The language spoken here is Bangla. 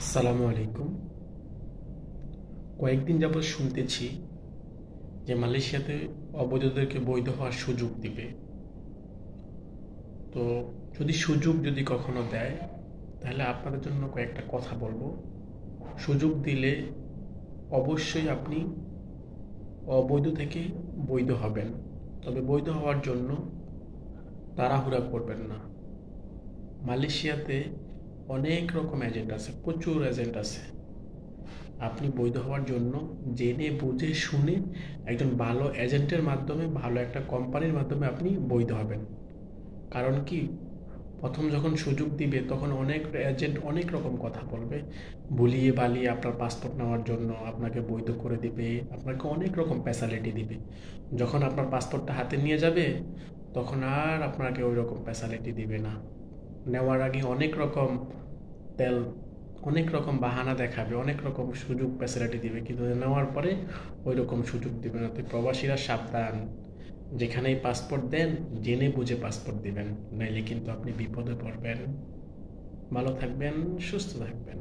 আসসালামু আলাইকুম। কয়েকদিন যাবৎ শুনতেছি যে মালয়েশিয়াতে অবৈধদেরকে বৈধ হওয়ার সুযোগ দিবে। তো যদি কখনো দেয়, তাহলে আপনাদের জন্য কয়েকটা কথা বলবো। সুযোগ দিলে অবশ্যই আপনি অবৈধ থেকে বৈধ হবেন, তবে বৈধ হওয়ার জন্য তাড়াহুড়া করবেন না। মালয়েশিয়াতে অনেক রকম এজেন্ট আছে, প্রচুর এজেন্ট আছে। আপনি বৈধ হওয়ার জন্য জেনে বুঝে শুনে একজন ভালো এজেন্টের মাধ্যমে, ভালো একটা কোম্পানির মাধ্যমে আপনি বৈধ হবেন। কারণ কি, প্রথম যখন সুযোগ দিবে তখন অনেক এজেন্ট অনেক রকম কথা বলবে, ভুলিয়ে বালিয়ে আপনার পাসপোর্ট নেওয়ার জন্য আপনাকে বৈধ করে দিবে, আপনাকে অনেক রকম ফ্যাসিলিটি দিবে। যখন আপনার পাসপোর্টটা হাতে নিয়ে যাবে, তখন আর আপনাকে ওই রকম ফ্যাসিলিটি দিবে না। নেওয়ার আগে অনেক রকম তেল, অনেক রকম বাহানা দেখাবে, অনেক রকম সুযোগ ফ্যাসিলিটি দিবে, কিন্তু নেওয়ার পরে ওই রকম সুযোগ দিবে না। তো প্রবাসীরা সাবধান, যেখানেই পাসপোর্ট দেন জেনে বুঝে পাসপোর্ট দিবেন, নাইলে কিন্তু আপনি বিপদে পড়বেন। ভালো থাকবেন, সুস্থ থাকবেন।